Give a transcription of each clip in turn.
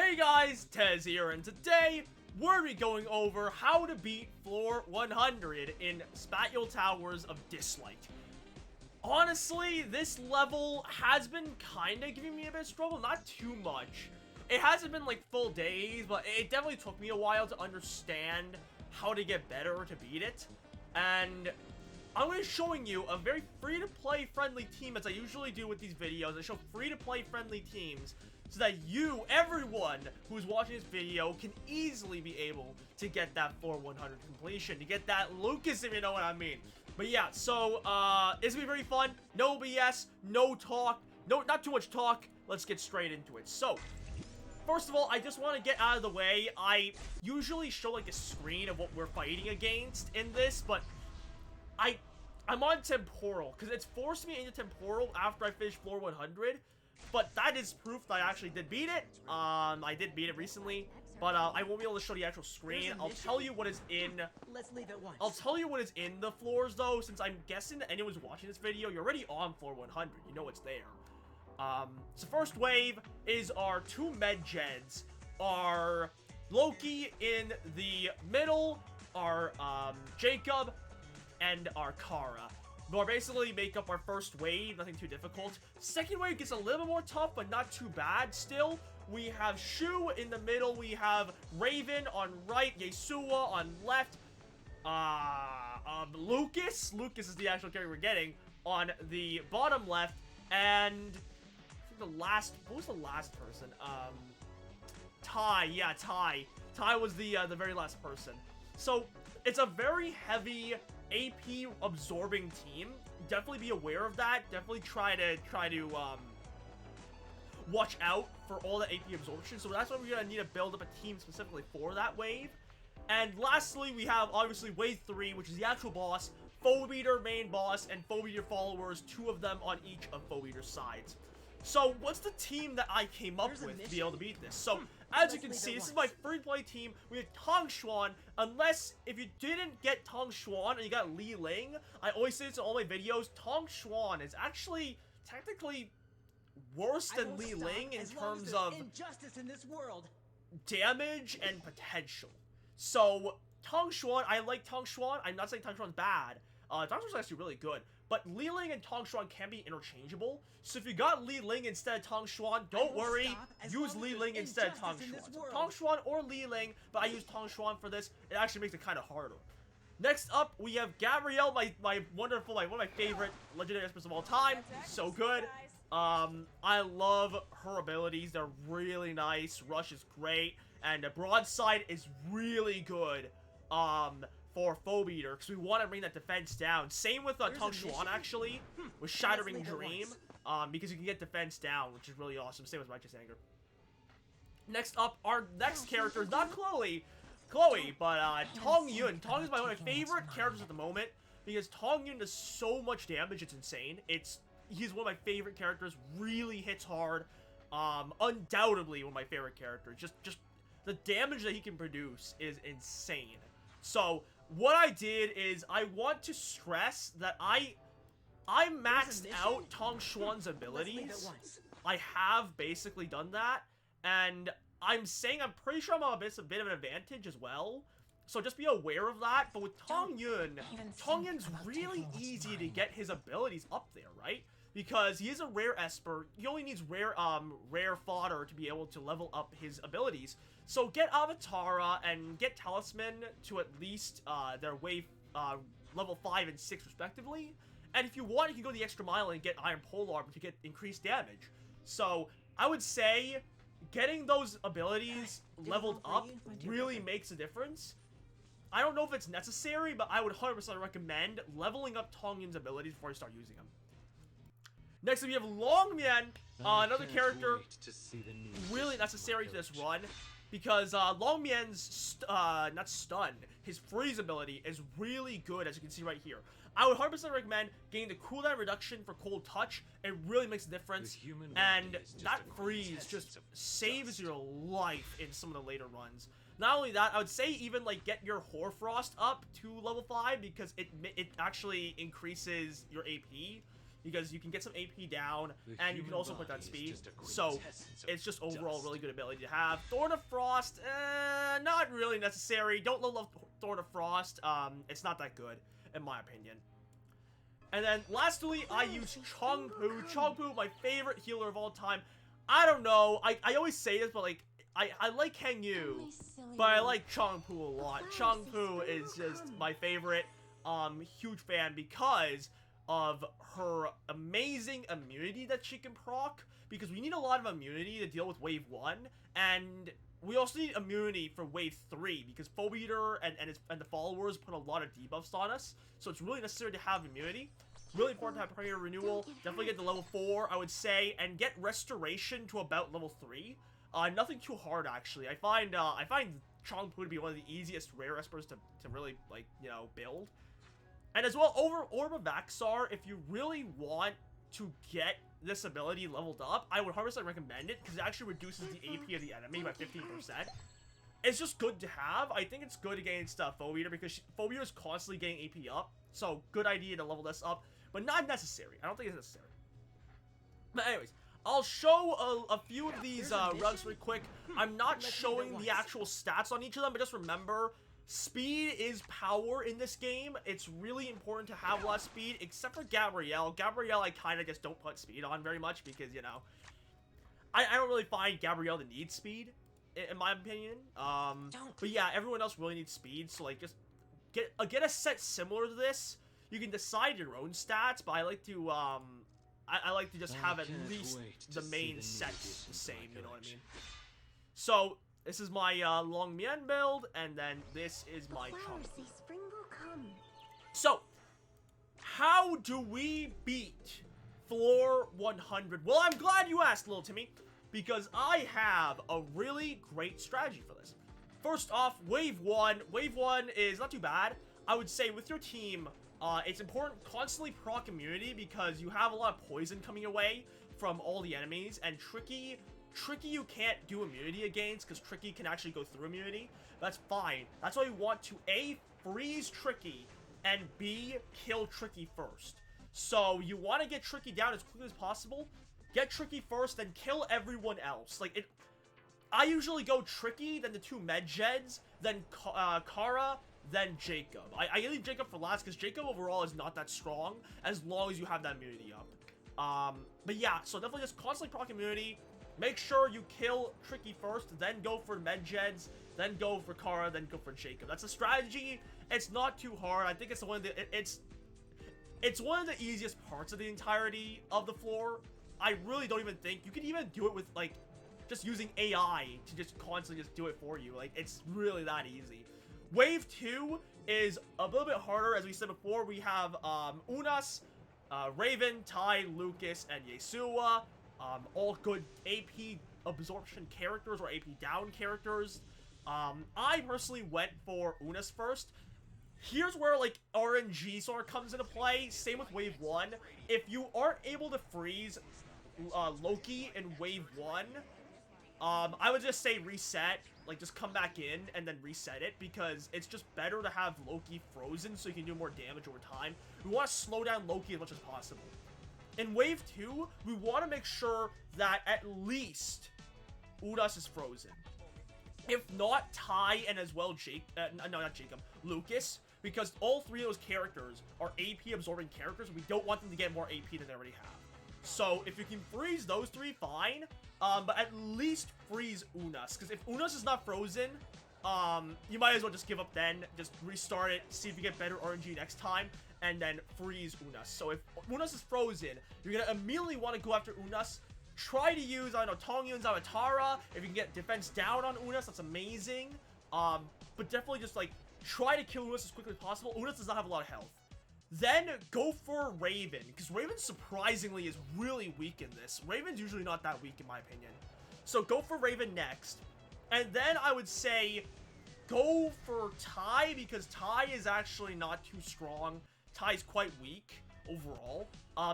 Hey guys, Tez here, and today we're going over how to beat floor 100 in Spatial Towers of Dislyte. Honestly, this level has been kind of giving me a bit of struggle, not too much. It hasn't been like full days, but it definitely took me a while to understand how to get better to beat it. And I'm going to be showing you a very free-to-play friendly team, as I usually do with these videos. I show free-to-play friendly teams so that you, everyone who's watching this video, can easily be able to get that floor 100 completion, to get that Lucas, if you know what I mean. But yeah, so, it's gonna be very fun. No BS, no talk, not too much talk. Let's get straight into it. So, first of all, I just want to get out of the way. I usually show, like, a screen of what we're fighting against in this, but I'm on Temporal, because it's forced me into Temporal after I finish floor 100, but that is proof that I actually did beat it. I did beat it recently, but I won't be able to show the actual screen. I'll tell you what is in... Let's leave it once. I'll tell you what is in the floors, though, since I'm guessing that anyone's watching this video, you're already on floor 100. You know what's there. So first wave is our two med gens, our Loki in the middle, our Jacob, and our Kara. We'll basically make up our first wave, nothing too difficult. Second wave gets a little bit more tough, but not too bad still. We have Shu in the middle, we have Raven on right, Yesua on left, Lucas is the actual character we're getting, on the bottom left, and I think the last, what was the last person? Ty, yeah, Ty. Ty was the very last person. So, it's a very heavy AP absorbing team. Definitely be aware of that. Definitely try to watch out for all the AP absorption. So that's why we're gonna need to build up a team specifically for that wave. And lastly, we have obviously wave 3, which is the actual boss, Foe main boss, and Foe followers, 2 of them on each of Foe sides. So, what's the team that I came up with to be able to beat this? So, as you can see, this is my free-play team. We have Tong Xuan, unless, if you didn't get Tong Xuan and you got Li Ling, I always say this in all my videos, Tong Xuan is actually, technically, worse than Li Ling in terms of injustice in this world, damage and potential. So, Tong Xuan, I like Tong Xuan. I'm not saying Tong Xuan's bad. Tong Xuan's actually really good. But Li Ling and Tong Xuan can be interchangeable. So if you got Li Ling instead of Tong Xuan, don't worry. Use Li Ling instead of Tong Xuan. So Tong Xuan or Li Ling, but I use Tong Xuan for this. It actually makes it kind of harder. Next up, we have Gabrielle, my wonderful, one of my favorite legendary experts of all time. So good. I love her abilities. They're really nice. Rush is great. And the Broadside is really good. For Foe because we want to bring that defense down. Same with Tong Xuan, actually, with Shattering Dream, because you can get defense down, which is really awesome. Same with Righteous Anger. Next up, our next character is not Chloe, but Tong Yun. Tong is one of my favorite characters at the moment, because Tong Yun does so much damage, it's insane. He's one of my favorite characters, really hits hard, undoubtedly one of my favorite characters. Just the damage that he can produce is insane. So, what I did is, I want to stress that I maxed out Tong Xuan's abilities. I have basically done that, and I'm pretty sure I'm on a bit of an advantage as well. So just be aware of that, but with Tong Yun's really easy to get his abilities up there, right? Because he is a rare Esper, he only needs rare fodder to be able to level up his abilities. So get Avatara and get Talisman to at least their wave level 5 and 6 respectively. And if you want, you can go the extra mile and get Iron Polearm to get increased damage. So I would say getting those abilities leveled up really makes a difference. I don't know if it's necessary, but I would 100% recommend leveling up Tong Yun's abilities before you start using them. Next up, we have Long Mian, another character really necessary to this run, because Long Mian's, not stun, his freeze ability is really good, as you can see right here. I would 100% recommend getting the cooldown reduction for Cold Touch. It really makes a difference, and that freeze just saves your life in some of the later runs. Not only that, I would say even, like, get your Hoarfrost up to level 5, because it actually increases your AP. because you can get some AP down, and you can also put that speed. So it's just overall really good ability to have. Thorn of Frost, not really necessary. Don't love Thorn of Frost. It's not that good, in my opinion. And then lastly, I use Chongpu. Chongpu, my favorite healer of all time. I don't know. I always say this, but like, I like Heng Yu, but I like Chongpu a lot. Chongpu is just my favorite. Huge fan because of her amazing immunity that she can proc. Because we need a lot of immunity to deal with Wave 1, and we also need immunity for Wave 3 because Foe Eater and the followers put a lot of debuffs on us. So it's really necessary to have immunity. Really important to have Prayer Renewal. Definitely get to level 4, I would say, and get Restoration to about level 3. Nothing too hard, actually. I find Chongpu to be one of the easiest rare espers to really, like, you know, build. And as well, over Orb of Vaxar, if you really want to get this ability leveled up, I would 100% recommend it, because it actually reduces the AP of the enemy by 15%. It's just good to have. I think it's good against Foe Eater, because Foe Eater is constantly getting AP up, so good idea to level this up, but not necessary. I don't think it's necessary. But anyways, I'll show a few of these rugs real quick. I'm not showing the actual stats on each of them, but just remember, speed is power in this game. It's really important to have a lot of speed, except for Gabrielle. Gabrielle, I kind of just don't put speed on very much because, you know, I don't really find Gabrielle to need speed, in my opinion. But yeah, everyone else really needs speed, so, like, just get a set similar to this. You can decide your own stats, but I like to, I like to just have at least the main sets the same, you know what I mean? So, this is my Long Mian build, and then this is my Chongpu. So, how do we beat floor 100? Well, I'm glad you asked, little Timmy, because I have a really great strategy for this. First off, Wave 1. Wave 1 is not too bad. I would say with your team, it's important constantly proc immunity because you have a lot of poison coming away from all the enemies, and Tricky you can't do immunity against because Tricky can actually go through immunity. That's fine. That's why you want to A, freeze Tricky, and B, kill Tricky first. So you want to get Tricky down as quickly as possible, get Tricky first, then kill everyone else. Like, I usually go Tricky, then the two Medjeds, then Kara, then Jacob. I leave Jacob for last because Jacob overall is not that strong as long as you have that immunity up. But yeah, so definitely just constantly proc immunity. Make sure you kill Tricky first, then go for Medjeds, then go for Kara, then go for Jacob. That's a strategy. It's not too hard. I think it's one of the it's one of the easiest parts of the entirety of the floor. I really don't even think you can even do it with, like, just using AI to just constantly just do it for you. Like, it's really that easy. Wave 2 is a little bit harder. As we said before, we have Unas, Raven, Tai, Lucas, and Yesua. All good AP absorption characters or AP down characters. I personally went for Unas first. Here's where, like, RNG sort of comes into play. Same with Wave 1. If you aren't able to freeze Loki in Wave 1, I would just say reset. Like, just come back in and then reset it, because it's just better to have Loki frozen so you can do more damage over time. We want to slow down Loki as much as possible. In Wave 2, we want to make sure that at least Udas is frozen. If not, Tai and as well Lucas, because all three of those characters are AP absorbing characters, and we don't want them to get more AP than they already have. So if you can freeze those three, fine. But at least freeze Unas, because if Unas is not frozen, you might as well just give up then, just restart it, see if you get better RNG next time, and then freeze Unas. So if Unas is frozen, you're gonna immediately want to go after Unas. Try to use, I don't know, Tongyun's Avatara. If you can get defense down on Unas, that's amazing. But definitely just, like, try to kill Unas as quickly as possible. Unas does not have a lot of health. Then go for Raven, because Raven surprisingly is really weak in this. Raven's usually not that weak in my opinion. So go for Raven next. And then I would say go for Tai, because Tai is actually not too strong. Tai's quite weak overall.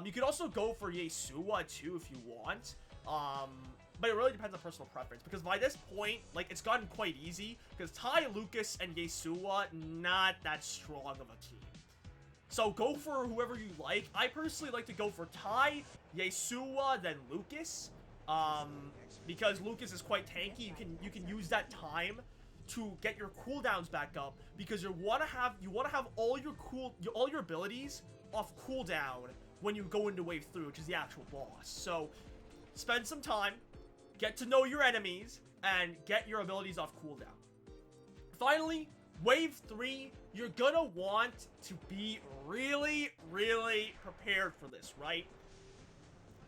You could also go for Yesua too if you want. But it really depends on personal preference, because by this point, like, it's gotten quite easy, because Tai, Lucas, and Yesua, not that strong of a team. So go for whoever you like. I personally like to go for Tai, Yasuo, then Lucas. Because Lucas is quite tanky. You can use that time to get your cooldowns back up, because you want to have all your abilities off cooldown when you go into wave 3, which is the actual boss. So spend some time, get to know your enemies, and get your abilities off cooldown. Finally, wave 3, you're gonna want to be really, really prepared for this, right?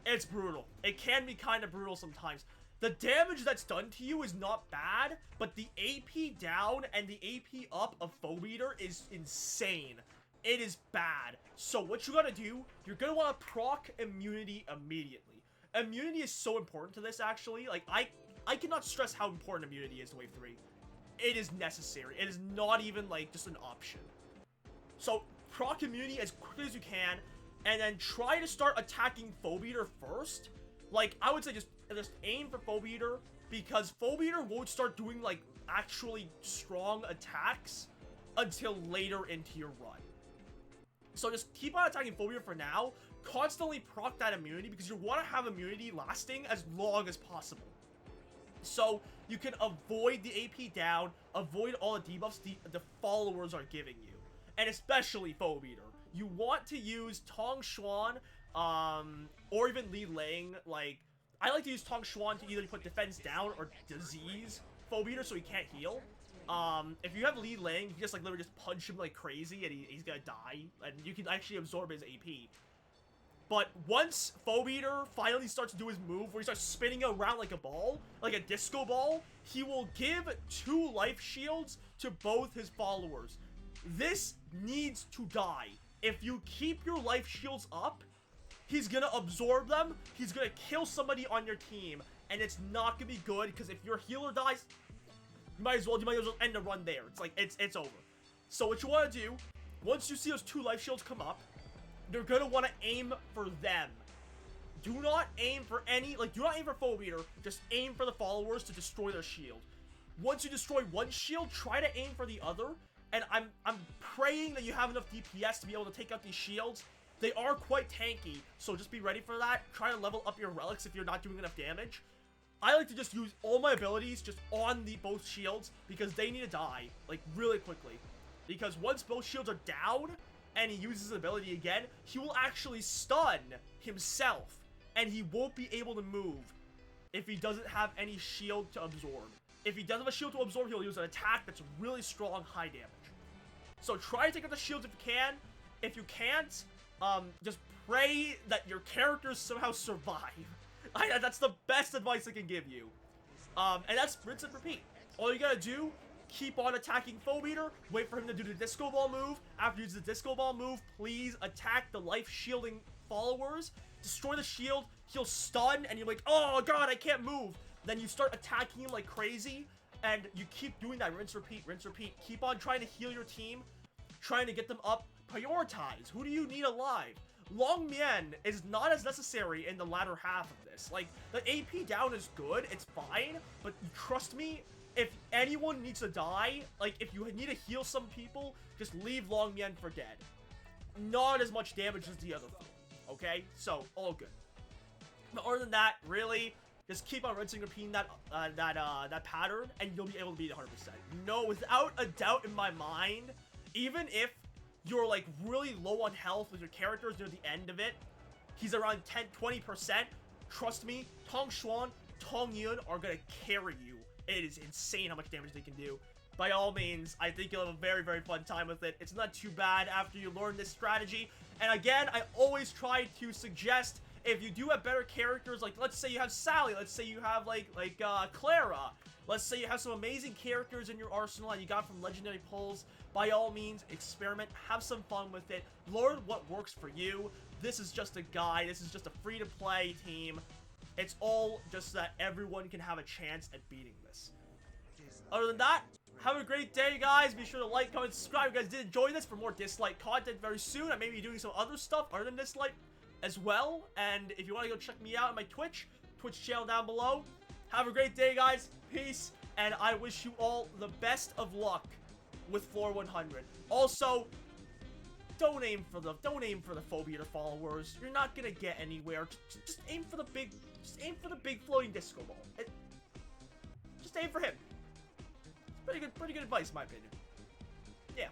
It's brutal. It can be kind of brutal sometimes. The damage that's done to you is not bad, but the AP down and the AP up of Foe Beater is insane. It is bad. So what you gotta do, you're gonna want to proc immunity immediately. Immunity is so important to this, actually. Like, I cannot stress how important immunity is to wave 3. It is necessary. It is not even, like, just an option. So, proc immunity as quickly as you can, and then try to start attacking Foe Beater first. Like, I would say just aim for Foe Beater, because Foe Beater won't start doing, like, actually strong attacks until later into your run. So just keep on attacking Foe Beater for now. Constantly proc that immunity, because you want to have immunity lasting as long as possible. So you can avoid the AP down, avoid all the debuffs the followers are giving you. And especially Foe Beater. You want to use Tong Xuan, or even Li Ling. Like, I like to use Tong Xuan to either put defense down or disease Foe Beater so he can't heal. If you have Li Ling, you can just, like, literally just punch him like crazy and he's gonna die. And you can actually absorb his AP. But once Foe Beater finally starts to do his move, where he starts spinning around like a ball, like a disco ball, he will give 2 life shields to both his followers. This needs to die. If you keep your life shields up, he's gonna absorb them, he's gonna kill somebody on your team, and it's not gonna be good, because if your healer dies, you might as well end the run there. It's like, it's over. So what you want to do, once you see those 2 life shields come up, you're gonna want to aim for them. Do not aim for do not aim for Foe Beater, just aim for the followers to destroy their shield. Once you destroy one shield, try to aim for the other, and I'm praying that you have enough DPS to be able to take out these shields. They are quite tanky, so just be ready for that. Try to level up your relics if you're not doing enough damage. I like to just use all my abilities just on both shields, because they need to die, like, really quickly. Because once both shields are down, and he uses his ability again, he will actually stun himself, and he won't be able to move if he doesn't have any shield to absorb. If he doesn't have a shield to absorb, he'll use an attack that's really strong, high damage. So try to take out the shields if you can. If you can't, just pray that your characters somehow survive. That's the best advice I can give you. And that's rinse and repeat. All you gotta do, keep on attacking Foe Beater, wait for him to do the disco ball move. After he uses the disco ball move, please attack the life shielding followers, destroy the shield, he'll stun, and you're like, oh god, I can't move. Then you start attacking him like crazy, and you keep doing that, rinse, repeat, rinse, repeat. Keep on trying to heal your team, trying to get them up. Prioritize. Who do you need alive? Long Mian is not as necessary in the latter half of this. Like, the AP down is good, it's fine, but trust me, if anyone needs to die, like, if you need to heal some people, just leave Long Mian for dead. Not as much damage as the other four, okay? So, all good. But other than that, really, just keep on rinsing and repeating that pattern, and you'll be able to beat it 100%. No, without a doubt in my mind, even if you're, like, really low on health with your characters near the end of it, he's around 10-20%, trust me, Tong Xuan, Tong Yun are gonna carry you. It is insane how much damage they can do. By all means, I think you'll have a very, very fun time with it. It's not too bad after you learn this strategy. And again, I always try to suggest, if you do have better characters, like, let's say you have Sally, let's say you have, like Clara, let's say you have some amazing characters in your arsenal and you got from legendary pulls, by all means, experiment, have some fun with it, learn what works for you. This is just a guide, this is just a free-to-play team. It's all just that everyone can have a chance at beating this. Other than that, have a great day, guys. Be sure to like, comment, subscribe if you guys did enjoy this. For more Dislyte content very soon, I may be doing some other stuff other than Dislyte as well. And if you want to go check me out on my Twitch channel down below. Have a great day, guys. Peace. And I wish you all the best of luck with floor 100. Also, don't aim for the phobia followers. You're not gonna get anywhere. Just aim for the big floating disco ball. Just aim for him. It's pretty good advice, in my opinion. Yeah.